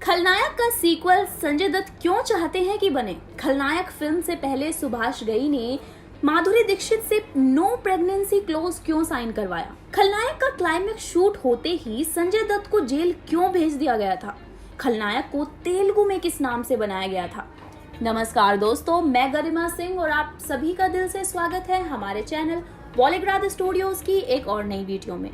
खलनायक का सीक्वल संजय दत्त क्यों चाहते हैं कि बने? खलनायक फिल्म से पहले सुभाष घई ने माधुरी दीक्षित से नो प्रेगनेंसी क्लोज क्यों साइन करवाया? खलनायक का क्लाइमेक्स शूट होते ही संजय दत्त को जेल क्यों भेज दिया गया था? खलनायक को तेलुगु में किस नाम से बनाया गया था? नमस्कार दोस्तों, मैं गरिमा सिंह और आप सभी का दिल से स्वागत है हमारे चैनल बॉलीग्राड स्टूडियोज की एक और नई वीडियो में।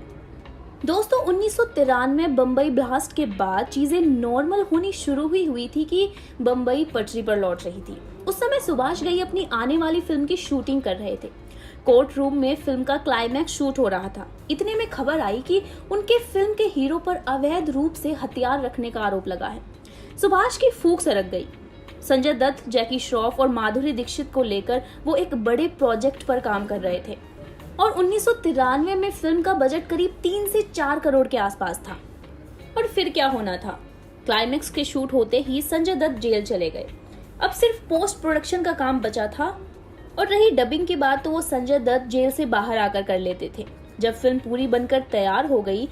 दोस्तों 1993 बम्बई ब्लास्ट के बाद चीजें नॉर्मल होनी शुरू हुई थी कि बम्बई पटरी पर लौट रही थी। उस समय सुभाष घई अपनी आने वाली फिल्म की शूटिंग कर रहे थे। कोर्ट रूम में फिल्म का क्लाइमैक्स शूट हो रहा था। इतने में खबर आई कि उनके फिल्म के हीरो पर अवैध रूप से हथियार रखने का आरोप लगा है। सुभाष की फूंक सरक गई। संजय दत्त, जैकी श्रॉफ और माधुरी दीक्षित को लेकर वो एक बड़े प्रोजेक्ट पर काम कर रहे थे और 1993 में फिल्म का बजट करीब 3 से 4 करोड़ के आसपास था। और फिर क्या होना था? क्लाइमेक्स के शूट होते ही संजय दत्त जेल चले गए। अब सिर्फ पोस्ट प्रोडक्शन का काम बचा था और रही डबिंग की बात तो वो संजय दत्त जेल से बाहर आकर कर लेते थे। जब फिल्म पूरी बनकर तैयार हो गई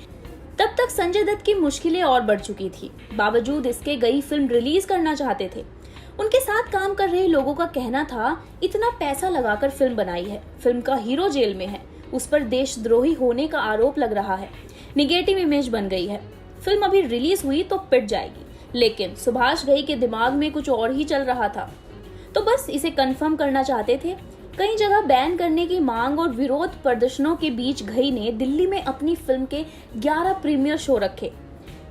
तब तक संजय दत्त की मुश्किलें और बढ़ चुकी थी। बावजूद इसके घई फिल्म रिलीज करना चाहते थे। उनके साथ काम कर रहे लोगों का कहना था, इतना पैसा लगाकर फिल्म बनाई है, फिल्म का हीरो जेल में है, उस पर देशद्रोही होने का आरोप लग रहा है, निगेटिव इमेज बन गई है, फिल्म अभी रिलीज हुई तो पिट जाएगी। लेकिन सुभाष घई के दिमाग में कुछ और ही चल रहा था, तो बस इसे कंफर्म करना चाहते थे। कई जगह बैन करने की मांग और विरोध प्रदर्शनों के बीच घई ने दिल्ली में अपनी फिल्म के 11 प्रीमियर शो रखे।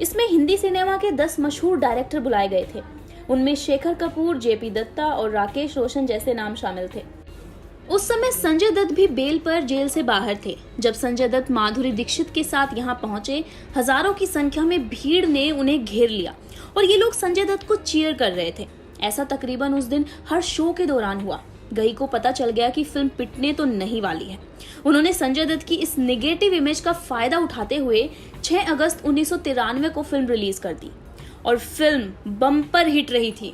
इसमें हिंदी सिनेमा के 10 मशहूर डायरेक्टर बुलाए गए थे। उनमें शेखर कपूर, जेपी दत्ता और राकेश रोशन जैसे नाम शामिल थे। उस समय संजय दत्त भी बेल पर जेल से बाहर थे। जब संजय दत्त माधुरी दीक्षित के साथ यहाँ पहुंचे, हजारों की संख्या में भीड़ ने उन्हें घेर लिया और ये लोग संजय दत्त को चीयर कर रहे थे। ऐसा तकरीबन उस दिन हर शो के दौरान हुआ। घई को पता चल गया कि फिल्म पिटने तो नहीं वाली है। उन्होंने संजय दत्त की इस नेगेटिव इमेज का फायदा उठाते हुए 6 अगस्त 1993 को फिल्म रिलीज कर दी और फिल्म बम्पर हिट रही थी।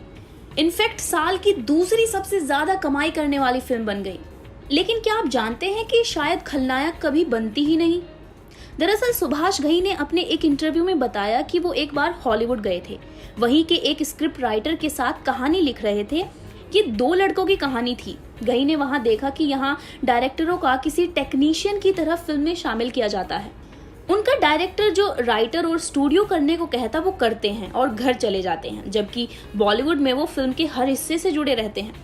इनफैक्ट साल की दूसरी सबसे ज्यादा कमाई करने वाली फिल्म बन गई। लेकिन क्या आप जानते हैं कि शायद खलनायक कभी बनती ही नहीं? दरअसल सुभाष घई ने अपने एक इंटरव्यू में बताया कि वो एक बार हॉलीवुड गए थे। वहीं के एक स्क्रिप्ट राइटर के साथ कहानी लिख रहे थे। ये 2 लड़कों की कहानी थी। घई ने वहां देखा कि यहाँ डायरेक्टरों का किसी टेक्नीशियन की तरह फिल्म में शामिल किया जाता है। उनका डायरेक्टर जो राइटर और स्टूडियो करने को कहता वो करते हैं और घर चले जाते हैं, जबकि बॉलीवुड में वो फिल्म के हर हिस्से से जुड़े रहते हैं।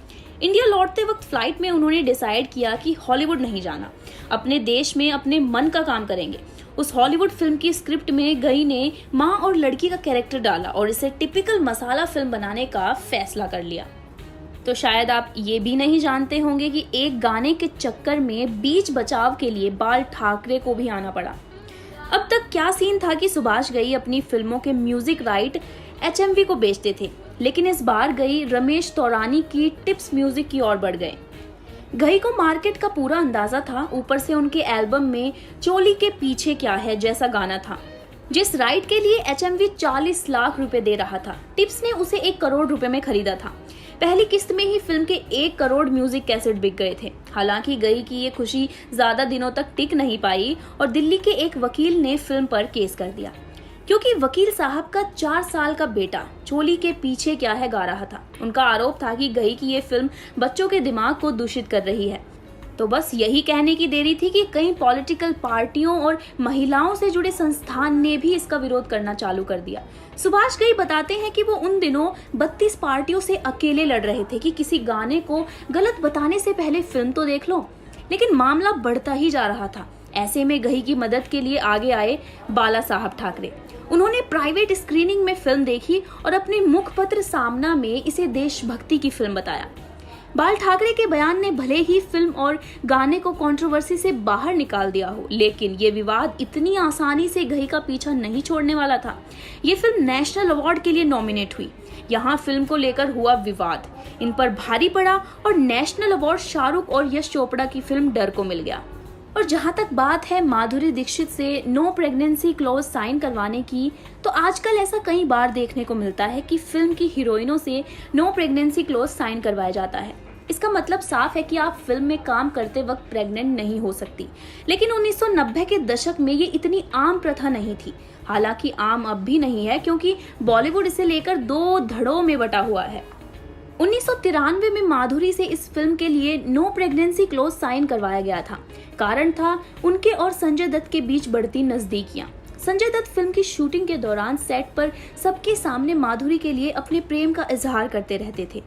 इंडिया लौटते वक्त फ्लाइट में उन्होंने डिसाइड किया कि हॉलीवुड नहीं जाना, अपने देश में अपने मन का काम करेंगे। उस हॉलीवुड फिल्म की स्क्रिप्ट में घई ने माँ और लड़की का कैरेक्टर डाला और इसे टिपिकल मसाला फिल्म बनाने का फैसला कर लिया। तो शायद आप ये भी नहीं जानते होंगे कि एक गाने के चक्कर में बीच बचाव के लिए बाल ठाकरे को भी आना पड़ा। अब तक क्या सीन था कि सुभाष घई अपनी फिल्मों के म्यूजिक राइट HMV को बेचते थे, लेकिन इस बार घई रमेश तौरानी की टिप्स म्यूजिक की ओर बढ़ गए। घई को मार्केट का पूरा अंदाजा था, ऊपर से उनके एल्बम में चोली के पीछे क्या है जैसा गाना था, जिस राइट के लिए HMV 40 लाख रुपए दे रहा था। टिप्स ने उसे 1 करोड़ रुपए में खरीदा था। पहली किस्त में ही फिल्म के 1 करोड़ म्यूजिक कैसेट बिक गए थे। हालांकि घई की ये खुशी ज्यादा दिनों तक टिक नहीं पाई और दिल्ली के एक वकील ने फिल्म पर केस कर दिया, क्योंकि वकील साहब का 4 साल का बेटा चोली के पीछे क्या है गा रहा था। उनका आरोप था कि घई की ये फिल्म बच्चों के दिमाग को दूषित कर रही है। तो बस यही कहने की देरी थी कि कई पॉलिटिकल पार्टियों और महिलाओं से जुड़े संस्थान ने भी इसका विरोध करना चालू कर दिया। सुभाष घई बताते हैं कि वो उन दिनों 32 पार्टियों से अकेले लड़ रहे थे कि किसी गाने को गलत बताने से पहले फिल्म तो देख लो, लेकिन मामला बढ़ता ही जा रहा था। ऐसे में घई की मदद के लिए आगे आए बाला साहब ठाकरे। उन्होंने प्राइवेट स्क्रीनिंग में फिल्म देखी और अपने मुखपत्र सामना में इसे देशभक्ति की फिल्म बताया। बाल ठाकरे के बयान ने भले ही फिल्म और गाने को कंट्रोवर्सी से बाहर निकाल दिया हो, लेकिन ये विवाद इतनी आसानी से घई का पीछा नहीं छोड़ने वाला था। ये फिल्म नेशनल अवार्ड के लिए नॉमिनेट हुई। यहाँ फिल्म को लेकर हुआ विवाद इन पर भारी पड़ा और नेशनल अवार्ड शाहरुख और यश चोपड़ा की फिल्म डर को मिल गया। और जहां तक बात है माधुरी दीक्षित से नो प्रेगनेंसी क्लॉज साइन करवाने की, तो आजकल ऐसा कई बार देखने को मिलता है कि फिल्म की हीरोइनों से नो प्रेगनेंसी क्लॉज साइन करवाया जाता है। इसका मतलब साफ है कि आप फिल्म में काम करते वक्त प्रेग्नेंट नहीं हो सकती। लेकिन 1990 के दशक में ये इतनी आम प्रथा नहीं थी। हालांकि आम अब भी नहीं है, क्योंकि बॉलीवुड इसे लेकर 2 धड़ों में बटा हुआ है। 1993 में माधुरी से इस फिल्म के लिए नो प्रेगनेंसी क्लॉज साइन करवाया गया था। कारण था उनके और संजय दत्त के बीच बढ़ती नजदीकियां। संजय दत्त फिल्म की शूटिंग के दौरान सेट पर सबके सामने माधुरी के लिए अपने प्रेम का इजहार करते रहते थे,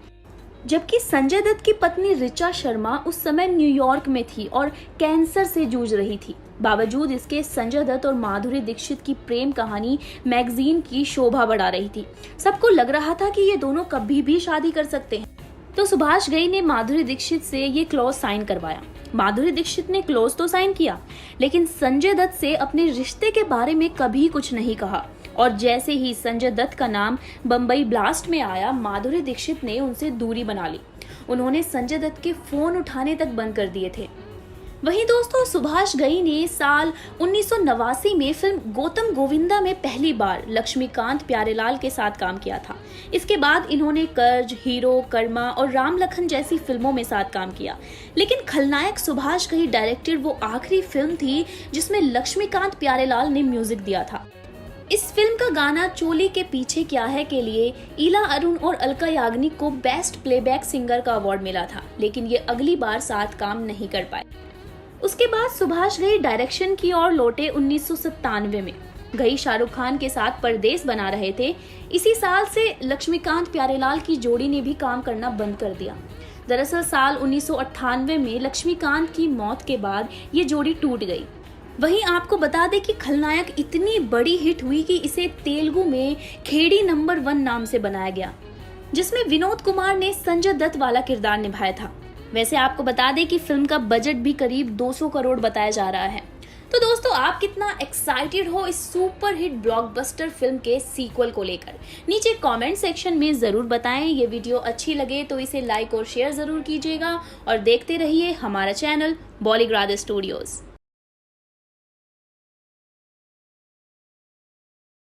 जबकि संजय दत्त की पत्नी ऋचा शर्मा उस समय न्यूयॉर्क में थी और कैंसर से जूझ रही थी। बावजूद इसके संजय दत्त और माधुरी दीक्षित की प्रेम कहानी मैगजीन की शोभा बढ़ा रही थी। सबको लग रहा था कि ये दोनों कभी भी शादी कर सकते हैं। तो सुभाष घई ने माधुरी दीक्षित से ये क्लॉज साइन करवाया। माधुरी दीक्षित ने क्लॉज तो साइन किया, लेकिन संजय दत्त से अपने रिश्ते के बारे में कभी कुछ नहीं कहा। और जैसे ही संजय दत्त का नाम बम्बई ब्लास्ट में आया, माधुरी दीक्षित ने उनसे दूरी बना ली। उन्होंने संजय दत्त के फोन उठाने तक बंद कर दिए थे। वहीं दोस्तों, सुभाष घई ने साल 1989 में फिल्म गौतम गोविंदा में पहली बार लक्ष्मीकांत प्यारेलाल के साथ काम किया था। इसके बाद इन्होंने कर्ज, हीरो, कर्मा और राम लखन जैसी फिल्मों में साथ काम किया। लेकिन खलनायक सुभाष घई डायरेक्टेड वो आखिरी फिल्म थी जिसमें लक्ष्मीकांत प्यारेलाल ने म्यूजिक दिया था। इस फिल्म का गाना चोली के पीछे क्या है के लिए ईला अरुण और अलका याग्निक को बेस्ट प्लेबैक सिंगर का अवार्ड मिला था, लेकिन ये अगली बार साथ काम नहीं कर पाए। उसके बाद सुभाष घई डायरेक्शन की ओर लौटे 1997 में। घई शाहरुख खान के साथ परदेस बना रहे थे। इसी साल से लक्ष्मीकांत प्यारेलाल की जोड़ी ने भी काम करना बंद कर दिया। दरअसल साल 1998 में लक्ष्मीकांत की मौत के बाद ये जोड़ी टूट गई। वहीं आपको बता दें कि खलनायक इतनी बड़ी हिट हुई कि इसे तेलुगु में खेड़ी नंबर 1 नाम से बनाया गया, जिसमें विनोद कुमार ने संजय दत्त वाला किरदार निभाया था। वैसे आपको बता दें कि फिल्म का बजट भी करीब 200 करोड़ बताया जा रहा है। तो दोस्तों, आप कितना एक्साइटेड हो इस सुपर हिट ब्लॉकबस्टर फिल्म के सीक्वल को लेकर? नीचे कमेंट सेक्शन में जरूर बताएं। ये वीडियो अच्छी लगे तो इसे लाइक और शेयर जरूर कीजिएगा और देखते रहिए हमारा चैनल बॉलीग्राड स्टूडियोज।